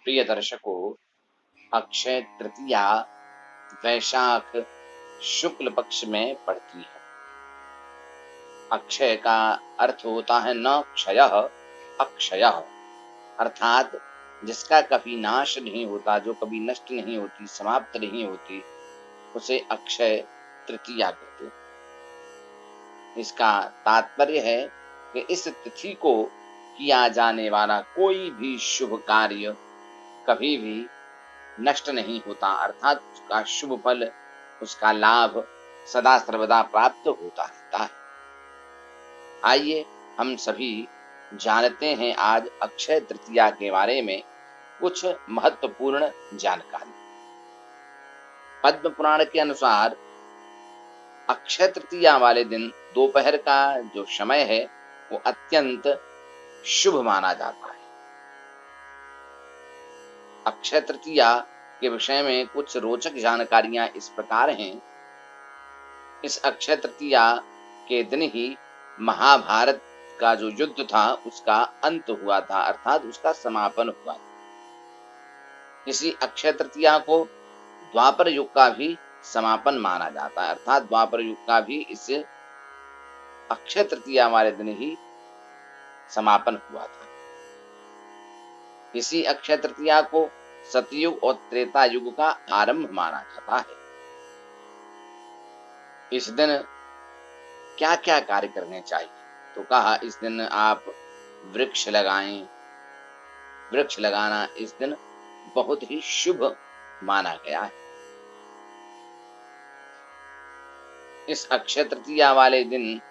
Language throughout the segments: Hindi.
प्रिय दर्शकों, अक्षय तृतीया वैशाख शुक्ल पक्ष में पड़ती है। अक्षय का अर्थ होता है न क्षयः अक्षयः, अर्थात जिसका कभी नाश नहीं होता, जो कभी नष्ट नहीं होती, समाप्त नहीं होती, उसे अक्षय तृतीया कहते हैं। इसका तात्पर्य है कि इस तिथि को किया जाने वाला कोई भी शुभ कार्य कभी भी नष्ट नहीं होता, अर्थात उसका शुभ फल, उसका लाभ सदा सर्वदा प्राप्त होता रहता है। आइए हम सभी जानते हैं आज अक्षय तृतीया के बारे में कुछ महत्वपूर्ण जानकारी। पद्म पुराण के अनुसार अक्षय तृतीया वाले दिन दोपहर का जो समय है वो अत्यंत शुभ माना जाता है। अक्षय तृतीया के विषय में कुछ रोचक जानकारियां इस प्रकार हैं। इस अक्षय तृतीया के दिन ही महाभारत का जो युद्ध था उसका अंत हुआ था, अर्थात उसका समापन हुआ था। इसी अक्षय तृतीया को द्वापर युग का भी समापन माना जाता है, अर्थात द्वापर युग का भी इस अक्षय तृतीया वाले दिन ही समापन हुआ था। इसी अक्षय तृतीया को सतयुग और त्रेता युग का आरंभ माना जाता है। इस दिन क्या क्या कार्य करने चाहिए, तो कहा इस दिन आप वृक्ष लगाएं। वृक्ष लगाना इस दिन बहुत ही शुभ माना गया है। इस अक्षय तृतीया वाले दिन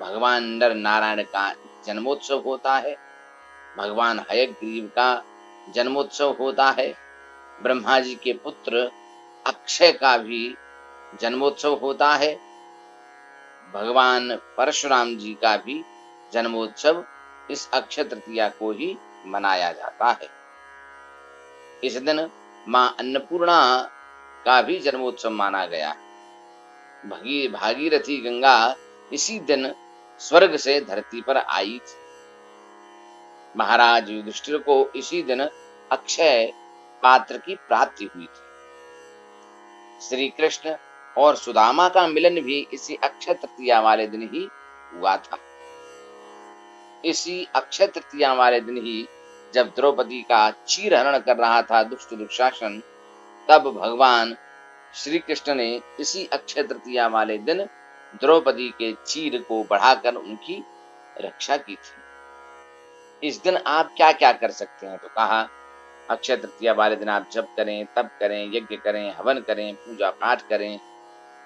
भगवान नर नारायण का जन्मोत्सव होता है, भगवान हयग्रीव का जन्मोत्सव होता है, ब्रह्मा जी के पुत्र अक्षय का भी जन्मोत्सव होता है, भगवान परशुराम जी का भी जन्मोत्सव इस अक्षय तृतीया को ही मनाया जाता है। इस दिन मां अन्नपूर्णा का भी जन्मोत्सव माना गया है। भागीरथी गंगा इसी दिन स्वर्ग से धरती पर आई थी। महाराज युधिष्ठिर को इसी दिन अक्षय पात्र की प्राप्ति हुई थी। श्री कृष्ण और सुदामा का मिलन भी इसी अक्षय तृतीया वाले दिन ही हुआ था। इसी अक्षय तृतीया वाले दिन ही जब द्रौपदी का चीरहरण कर रहा था दुष्ट दुशासन, तब भगवान श्री कृष्ण ने इसी अक्षय तृतीया वाले दिन द्रौपदी के चीर को बढ़ाकर उनकी रक्षा की थी। इस दिन आप क्या क्या कर सकते हैं, तो कहा अक्षय तृतीया वाले दिन आप जप करें, तप करें, यज्ञ करें, हवन करें, पूजा पाठ करें,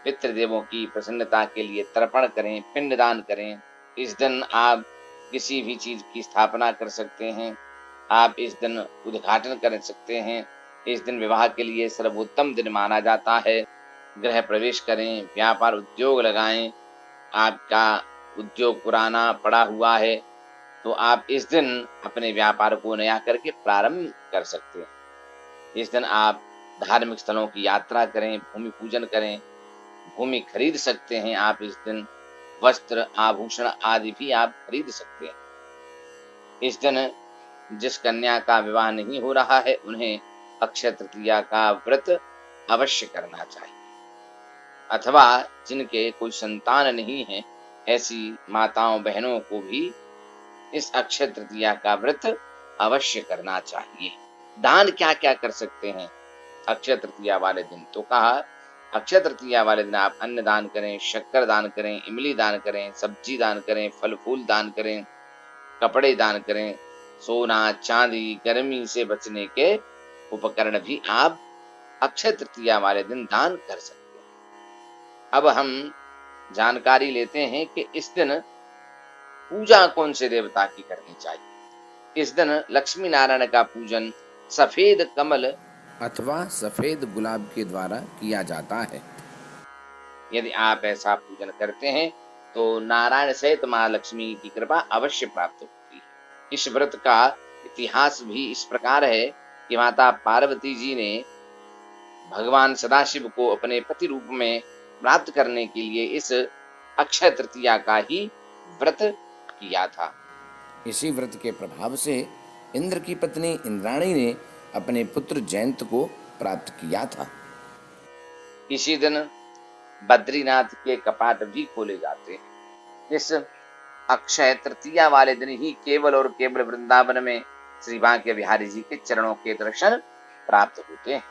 पितृदेवों की प्रसन्नता के लिए तर्पण करें, पिंडदान करें। इस दिन आप किसी भी चीज की स्थापना कर सकते हैं, आप इस दिन उद्घाटन कर सकते हैं। इस दिन विवाह के लिए सर्वोत्तम दिन माना जाता है। गृह प्रवेश करें, व्यापार उद्योग लगाएं। आपका उद्योग पुराना पड़ा हुआ है तो आप इस दिन अपने व्यापार को नया करके प्रारंभ कर सकते हैं। इस दिन आप धार्मिक स्थलों की यात्रा करें, भूमि पूजन करें, भूमि खरीद सकते हैं। आप इस दिन वस्त्र, आभूषण आदि भी आप खरीद सकते हैं। इस दिन जिस कन्या का विवाह नहीं हो रहा है उन्हें अक्षय तृतीया का व्रत अवश्य करना चाहिए, अथवा जिनके कोई संतान नहीं है ऐसी माताओं बहनों को भी इस अक्षय तृतीया का व्रत अवश्य करना चाहिए। दान क्या क्या कर सकते हैं अक्षय तृतीया वाले दिन, तो कहा अक्षय तृतीया वाले दिन आप अन्न दान करें, शक्कर दान करें, इमली दान करें, सब्जी दान करें, फल फूल दान करें, कपड़े दान करें, सोना चांदी, गर्मी से बचने के उपकरण भी आप अक्षय तृतीया वाले दिन दान कर सकते हैं। अब हम जानकारी लेते हैं कि इस दिन पूजा कौन से देवता की करनी चाहिए। इस दिन लक्ष्मी नारायण का पूजन सफेद कमल अथवा सफेद गुलाब के द्वारा किया जाता है। यदि आप ऐसा पूजन करते हैं तो नारायण सहित मां लक्ष्मी की कृपा अवश्य प्राप्त होती है। इस व्रत का इतिहास भी इस प्रकार है कि माता पार्वती जी ने भगवान सदाशिव को अपने पति रूप में प्राप्त करने के लिए इस अक्षय तृतीया का ही व्रत किया था। इसी व्रत के प्रभाव से इंद्र की पत्नी इंद्राणी ने अपने पुत्र जयंत को प्राप्त किया था। इसी दिन बद्रीनाथ के कपाट भी खोले जाते हैं। इस अक्षय तृतीया वाले दिन ही केवल और केवल वृंदावन में श्री बांके बिहारी जी के चरणों के दर्शन प्राप्त होते हैं,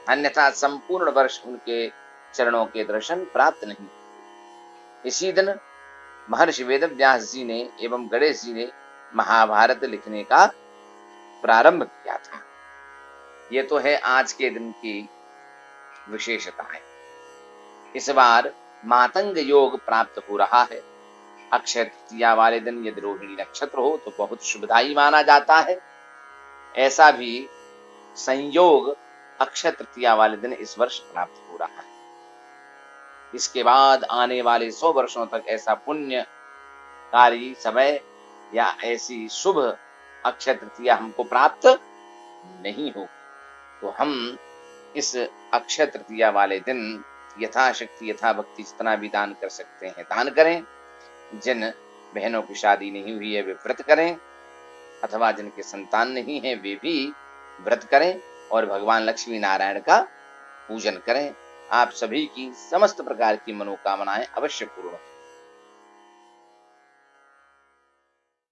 अन्यथा संपूर्ण वर्ष उनके चरणों के दर्शन प्राप्त नहीं। इसी दिन महर्षि वेदव्यास जी ने एवं गणेश जी ने महाभारत लिखने का प्रारंभ किया था। ये तो है आज के दिन की विशेषताएं। इस बार मातंग योग प्राप्त हो रहा है। अक्षय तृतीया वाले दिन यदि रोहिणी नक्षत्र हो तो बहुत शुभदायी माना जाता है। ऐसा भी संयोग अक्षय तृतीया वाले दिन इस वर्ष प्राप्त हो रहा है। इसके बाद आने वाले 100 वर्षों तक ऐसा पुण्यकारी समय या ऐसी शुभ अक्षय तृतीया हमको प्राप्त नहीं हो, तो हम इस अक्षय तृतीया वाले दिन यथाशक्ति यथाभक्ति जितना भी दान कर सकते हैं दान करें। जिन बहनों की शादी नहीं हुई है वे व्रत करें, अथवा जिनके संतान नहीं है वे भी व्रत करें और भगवान लक्ष्मी नारायण का पूजन करें। आप सभी की समस्त प्रकार की मनोकामनाएं अवश्य पूर्ण हों।